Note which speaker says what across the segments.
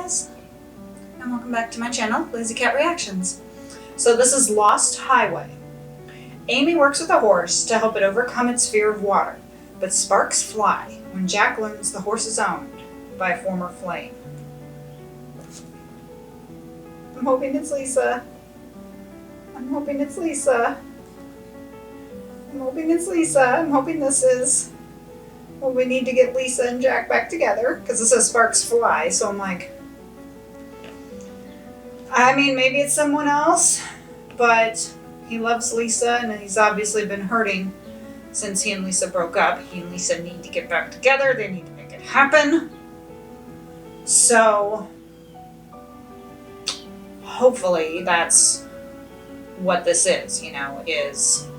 Speaker 1: guys, and welcome back to my channel, Lazy Cat Reactions. So this is Lost Highway. Amy works with a horse to help it overcome its fear of water, but sparks fly when Jack learns the horse is owned by a former flame. I'm hoping it's Lisa. I'm hoping it's Lisa. I'm hoping it's Lisa. I'm hoping this is... Well, we need to get Lisa and Jack back together, because it says sparks fly, so I'm like... I mean, maybe it's someone else, but he loves Lisa, and he's obviously been hurting since he and Lisa broke up. He and Lisa need to get back together. They need to make it happen. So, hopefully that's what this is, you know, is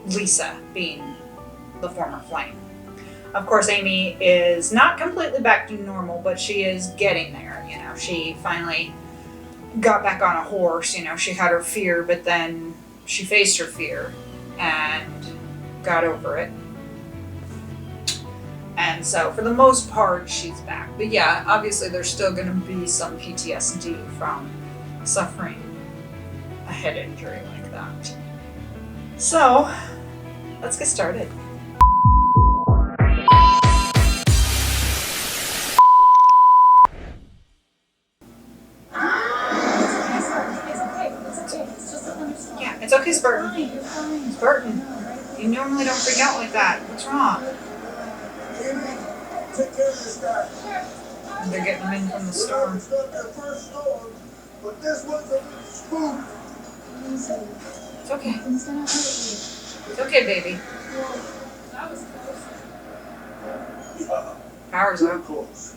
Speaker 1: Lisa being the former flame. Of course, Amy is not completely back to normal, but she is getting there, you know. She finally got back on a horse, you know. She had her fear, but then she faced her fear and got over it. And so, for the most part, she's back. But yeah, obviously there's still going to be some PTSD from suffering a head injury like that. So, let's get started. Yeah, it's okay, Spurton. Spurton, you normally don't freak out like that. What's wrong?
Speaker 2: Take care of this guy.
Speaker 1: They're getting him in from the storm.
Speaker 2: It's not their first storm, but this one's a little spook.
Speaker 1: It's okay.
Speaker 3: Nothing's gonna hurt you.
Speaker 1: It's okay, baby.
Speaker 3: Whoa, that was close.
Speaker 2: Yeah,
Speaker 1: Power's up.
Speaker 2: close.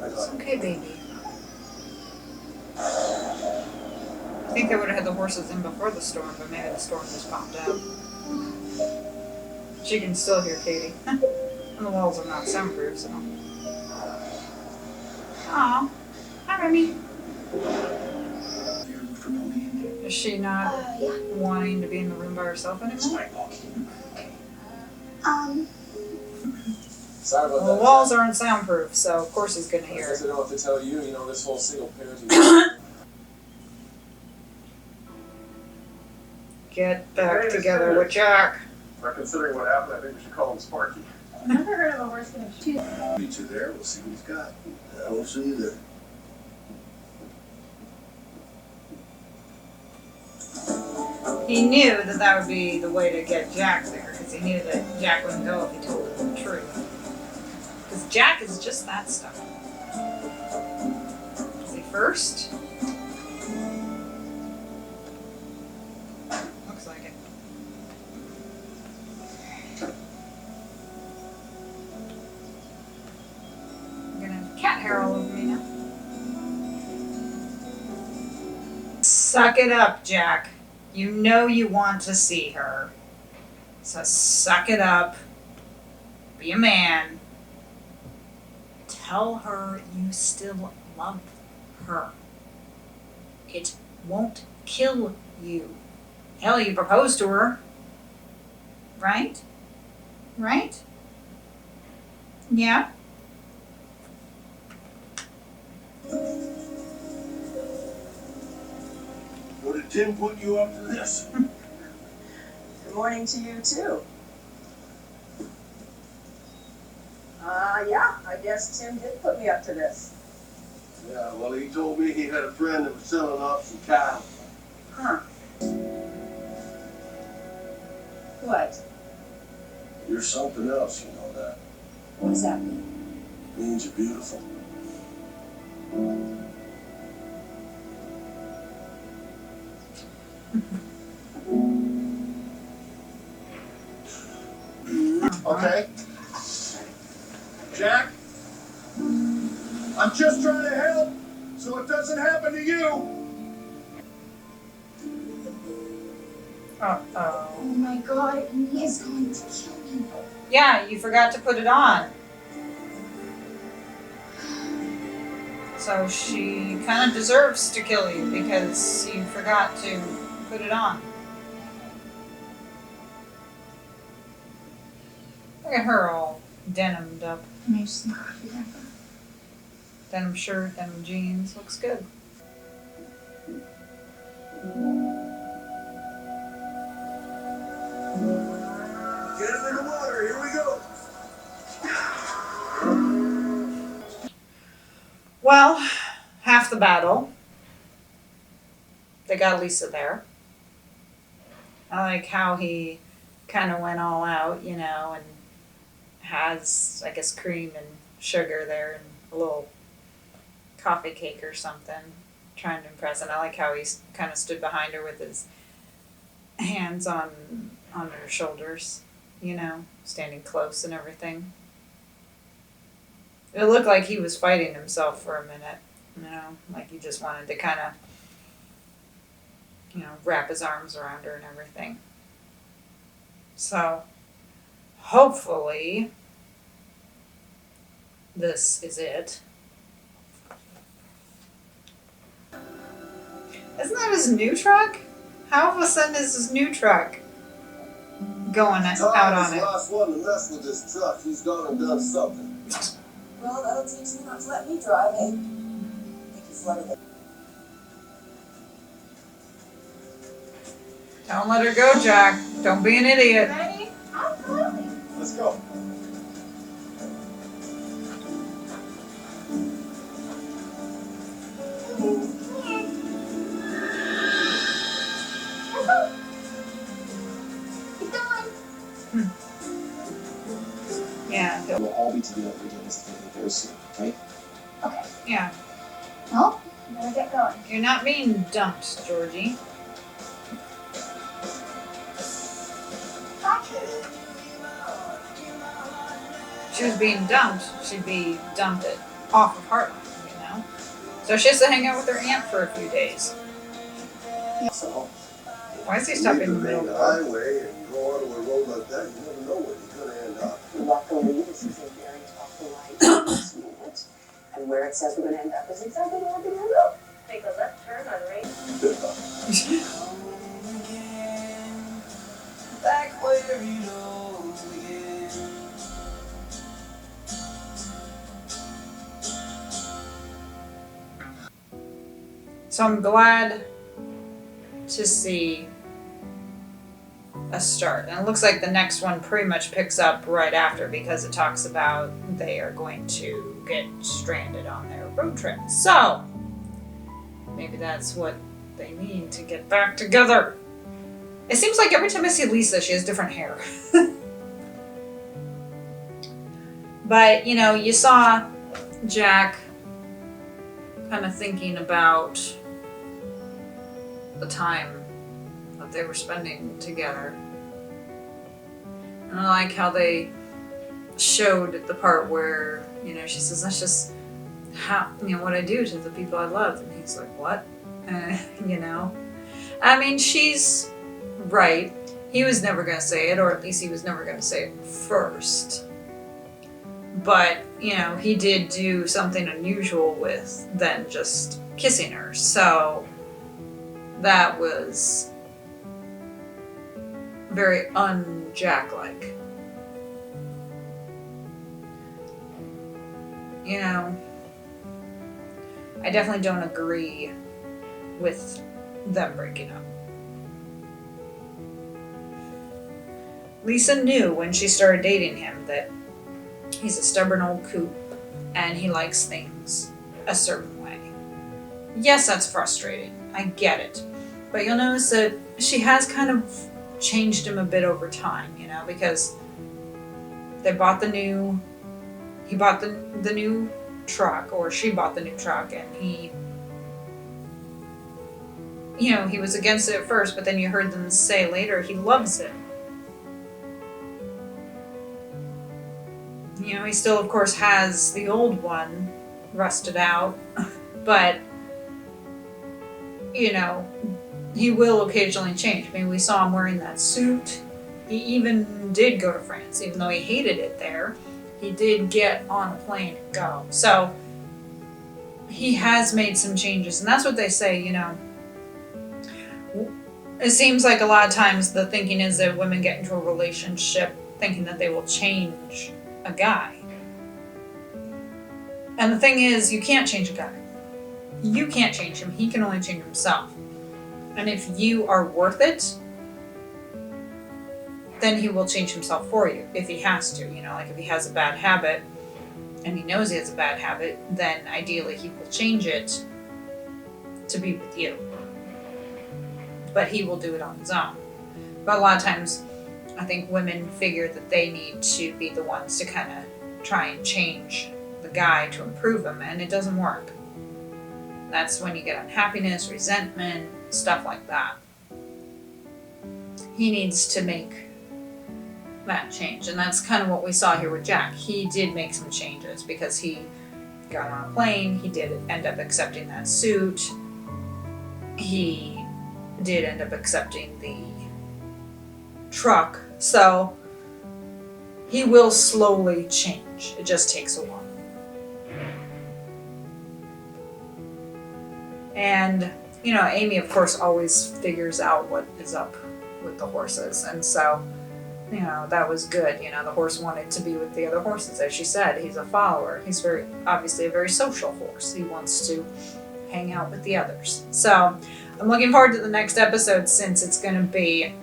Speaker 1: It's okay, baby. I think they would have had the horses in before the storm, but maybe the storm just popped out. She can still hear Katie. And the walls are not soundproof, so. Aw. Hi, Remy. Is she not wanting to be in the room by herself anymore?
Speaker 4: Sorry about
Speaker 1: Well,
Speaker 4: that.
Speaker 1: the walls aren't soundproof, so of course he's gonna
Speaker 4: I
Speaker 1: hear
Speaker 4: guess
Speaker 1: it.
Speaker 4: I don't have to tell you, you know, this whole single parenting.
Speaker 1: Get back together with Jack.
Speaker 5: But considering what happened, I think we should call him Sparky.
Speaker 3: I've never heard of a horse getting shoot.
Speaker 2: Meet you there. We'll see what he's got. Yeah, we'll see you there.
Speaker 1: He knew that that would be the way to get Jack there, because he knew that Jack wouldn't go if he told him the truth. Because Jack is just that stuff. Is he first? Looks like it. I'm gonna have cat hair all over me now. Suck it up, Jack. You know you want to see her. So suck it up. Be a man. Tell her you still love her. It won't kill you. Hell, you proposed to her. Right? Right? Yeah?
Speaker 2: So did Tim put you up to this?
Speaker 6: Good morning to you too. Yeah, I guess Tim did put me up to this.
Speaker 2: Yeah, well, he told me he had a friend that was selling off some cattle.
Speaker 6: Huh. What?
Speaker 2: You're something else, you know that.
Speaker 6: What does that mean?
Speaker 2: It means you're beautiful. Okay. Jack, I'm just trying to help so it doesn't happen to you.
Speaker 1: Uh-oh.
Speaker 3: Oh my god, he is going to kill me.
Speaker 1: Yeah, you forgot to put it on. So she kind of deserves to kill you because you forgot to put it on. Look at her all denimed up.
Speaker 3: Maybe she's not happy.
Speaker 1: denim shirt, denim jeans. Looks good.
Speaker 2: Get him in the water. Here we go.
Speaker 1: Well, half the battle. They got Lisa there. I like how he kind of went all out, you know, and has, I guess, cream and sugar there and a little coffee cake or something, trying to impress. And I like how he kind of stood behind her with his hands on her shoulders, you know, standing close and everything. It looked like he was fighting himself for a minute, you know, like he just wanted to kind of, you know, wrap his arms around her and everything. So, hopefully, this is it. Isn't that his new truck? How all of a sudden is his new truck going out
Speaker 2: Tom is
Speaker 1: on
Speaker 2: the
Speaker 1: it?
Speaker 2: last one to mess with this truck. He's gone and done something.
Speaker 6: Well, that'll teach him not to let me drive, eh? I think he's letting it.
Speaker 1: Don't let her go, Jack. Don't be an idiot.
Speaker 3: Ready? Absolutely.
Speaker 5: Let's go.
Speaker 3: Keep going.
Speaker 1: Yeah,
Speaker 7: We'll all be together again as a family very soon, right?
Speaker 3: Okay.
Speaker 1: yeah.
Speaker 3: Well, I'm gonna get going.
Speaker 1: You're not being dumped, Georgie.
Speaker 3: Bye, Kitty.
Speaker 1: If she was being dumped, she'd be dumped off of Heartland, you know? So she has to hang out with her aunt for a few days.
Speaker 7: So,
Speaker 1: Why is he stopping in the
Speaker 2: Leave
Speaker 1: middle
Speaker 2: the
Speaker 1: of the road?
Speaker 2: main highway and go onto a road like that, you never know where you're gonna end up.
Speaker 6: Luckily, this is a very awful light this minute. And where it says we're going to end up is exactly where we're going to end up. Take a left turn on Ray.
Speaker 2: Back where you know again.
Speaker 1: So I'm glad to see a start. And it looks like the next one pretty much picks up right after because it talks about they are going to get stranded on their road trip. So maybe that's what they need to get back together. It seems like every time I see Lisa, she has different hair. But, you know, you saw Jack kind of thinking about the time that they were spending together. And I like how they showed the part where, you know, she says, that's just how, you know, what I do to the people I love. And he's like, what? You know? I mean, she's right. He was never going to say it, or at least he was never going to say it first. But, you know, he did do something unusual with than just kissing her. So that was very un-Jack-like. You know, I definitely don't agree with them breaking up. Lisa knew when she started dating him that he's a stubborn old coot and he likes things a certain way. Yes, that's frustrating. I get it. But you'll notice that she has kind of changed him a bit over time, you know, because he bought the new truck, or she bought the new truck, and he, you know, he was against it at first, but then you heard them say later he loves it. You know, he still, of course, has the old one rusted out, but, you know, he will occasionally change. I mean, we saw him wearing that suit. He even did go to France, even though he hated it there. He did get on a plane and go. So, he has made some changes, and that's what they say, you know. It seems like a lot of times the thinking is that women get into a relationship thinking that they will change a guy. And the thing is, you can't change a guy. You can't change him. He can only change himself. And if you are worth it, then he will change himself for you if he has to. You know, like if he has a bad habit and he knows he has a bad habit, then ideally he will change it to be with you. But he will do it on his own. But a lot of times, I think women figure that they need to be the ones to kind of try and change the guy to improve him, and it doesn't work. That's when you get unhappiness, resentment, stuff like that. He needs to make that change, and that's kind of what we saw here with Jack. He did make some changes because he got on a plane, he did end up accepting that suit, he did end up accepting the truck, so he will slowly change. It just takes a while. And, you know, Amy, of course, always figures out what is up with the horses. And so, you know, that was good. You know, the horse wanted to be with the other horses. As she said, he's a follower. He's obviously a very social horse. He wants to hang out with the others. So I'm looking forward to the next episode, since it's going to be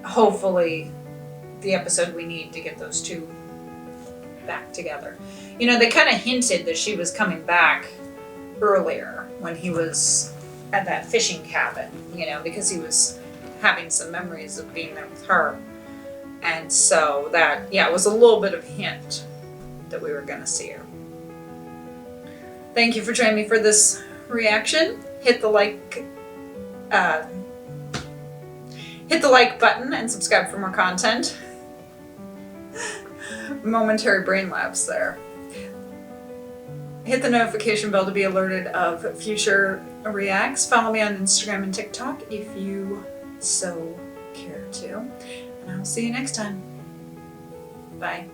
Speaker 1: hopefully the episode we need to get those two back together. You know, they kind of hinted that she was coming back earlier when he was at that fishing cabin, you know, because he was having some memories of being there with her. And so that, yeah, it was a little bit of a hint that we were going to see her. Thank you for joining me for this reaction. Hit the like button and subscribe for more content. Momentary brain lapse there. Hit the notification bell to be alerted of future reacts. Follow me on Instagram and TikTok if you so care to. And I'll see you next time. Bye.